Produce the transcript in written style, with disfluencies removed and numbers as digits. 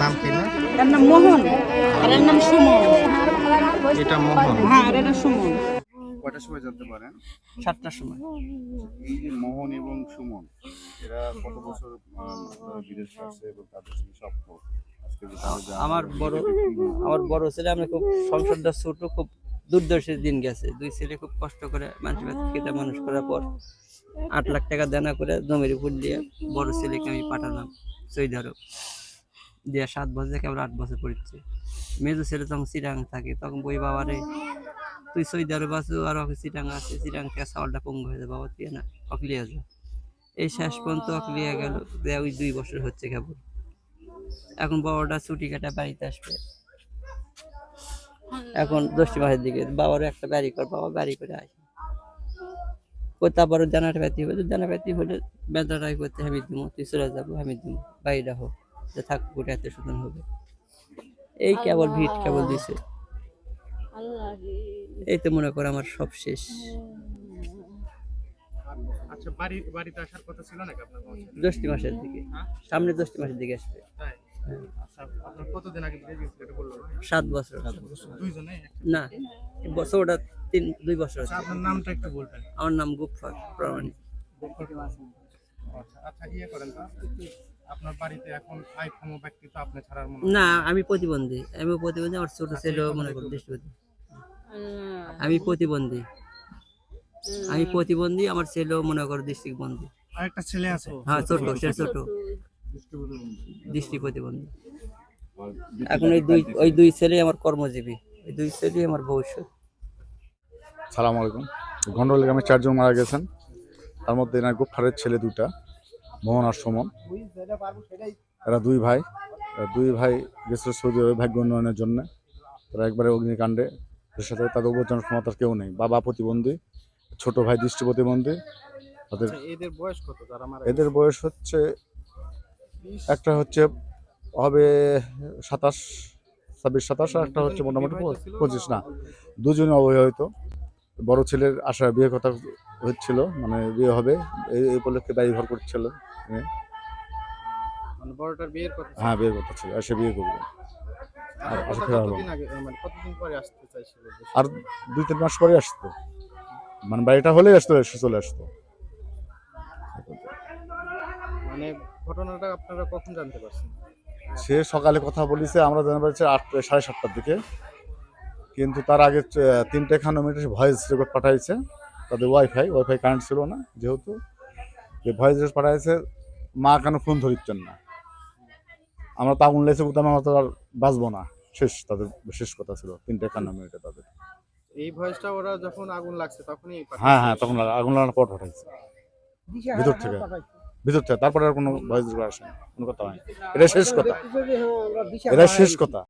নাম কি না? এর নাম মোহন আর এর নাম সুমন। এটা মোহন। হ্যাঁ, আর এটা সুমন। কয়টার সময় জানতে পারেন? 7টার সময়। এই যে মোহন এবং সুমন, এরা কত বছর বিদেশে আসছে এবং তাদের কি স্বপ্ন? আজকে যে তারা যা আমার বড় ছেলে, আমরা খুব সংসারটা ছোট, খুব দুর্দশার দিন গেছে। দুই ছেলে খুব কষ্ট করে মানুষের খেতে মানুষ করার পর 8 লাখ টাকা দেনা করে জমির উপর দিয়ে বড় ছেলেকে আমি পাঠালাম সৌদি আরব দিয়ে 7 বছর থেকে আবার 8 বছর পড়ছে। মেজো ছেলে তখন চিটাং থাকে, তখন বই বাবারে তুই সৌদি আরব আছো আর ওকে চিটাং আছে, চিটাং থেকে চাউলটা পঙ্গু হয়ে যায়, বাবা তুই না অকলিয়া যা। এই শেষ পর্যন্ত অকলিয়া গেল, ওই 2 বছর হচ্ছে কেবল। এখন বাবাটা ছুটি কাটা বাড়িতে আসবে এখন 10টি মাসের দিকে। বাবারও একটা বাড়ি কর, বাবা বাড়ি করে আসে। তারপরে জানাটা ব্যথি হলে বেদাটাই করতে আমি দিব, তুই চলে যাবো আমি দিব, বাড়িটা হোক যে থাকবো গোটা এত সুন্দর হবে। এই কেবল ভিট কেবল দিছে, এই তো মনে করো আমার সব শেষ। আচ্ছা, বাড়িতে আসার কথা ছিল নাকি আপনার? 10টি মাসের দিকে, সামনে 10টি মাসের দিকে আসবে। আচ্ছা, আপনার কতদিন আগে বিয়ে গেছিল এটা বললো? 7 বছর। দুইজনে? না, বছরটা 2 বছর। আপনার নামটা একটু বলবেন? আমার নাম গুফফার প্রামাণিক। আচ্ছা, ইয়ে করেন না, আপনার বাড়িতে এখন আইক্ষম ব্যক্তি তো আপনি ছাড়ার মনে না, আমি প্রতিবন্ধী। আমার ছোট ছেলেও মনে করি দৃষ্টিপ্রতিবন্ধী। আমি প্রতিবন্ধী, আমার ছেলেও মনে করো দৃষ্টিবন্ধী। আরেকটা ছেলে আছে? হ্যাঁ, ছোট দৃষ্টি প্রতিবন্ধী। এখন ওই দুই ছেলে আমার কর্মজীবী, ওই 2 ছেলে আমার ভবিষ্যৎ। সালাম আলাইকুম। গন্ডোল গ্রামে 4 জন মারা গেছেন, তার মধ্যে এনার গুফফারের ছেলে 2টা, মোহন আর সুমন। এরা 2 ভাই গেছিল সৌদি আরবে ভাগ্য উন্নয়নের জন্য। তারা একবারে অগ্নিকাণ্ডে সাথে তাদের উপার্জন ক্ষমতার কেউ নেই। বাবা প্রতিবন্ধী, ছোট ভাই দৃষ্টি প্রতিবন্ধী। তাদের এদের বয়স কত? এদের বয়স হচ্ছে, একটা হচ্ছে হবে 27, 26, 27, আর একটা হচ্ছে মোটামুটি 25। না, 2জনই অবিবাহিত। বড় ছেলের আশা বিয়ে কথা হচ্ছিল, মানে বিয়ে হবে এই উপলক্ষে বাড়ি ঘর করছিল। মানে বড়টার বিয়ের কথা? হ্যাঁ, বিয়ের কথা ছিল, এসে বিয়ে করবে। আর আশা ফেরা হলো মানে কতদিন পরে আসতে চাইছিল? আর 2-3 মাস পরে আসতো, মানে বাড়িটা হলেই আসতো, এসে চলে আসতো। মানে ঘটনাটা আপনারা কখন জানতে পারছেন? সে সকালে কথা বলেছে, আমরা জানতে পারছি 7:30টার দিকে, কিন্তু তার আগে 3:51 ভয়েস রেকর্ড পাঠাইছে। তাদের ওয়াইফাই কারেন্ট ছিল না, যেহেতু যে ভয়েস রেকর্ড পাঠাইছে, মা কেন ফোন ধরিচ্ছেন না, আমরা তো আগুন লেগেছে বুঝতাম, আমরা তো আর বাঁচবো না, শেষ। তাদের শেষ কথা ছিল 3:51 তাদের। এই ভয়েসটা ওরা যখন আগুন লাগছে তখনই? হ্যাঁ, তখন আগুন লাগানোর পর পাঠাইছে ভিতর থেকে। তারপরে আর কোনো ভয়েস রেকর্ড আসেনি, কোনো কথা হয়নি। এটা শেষ কথা।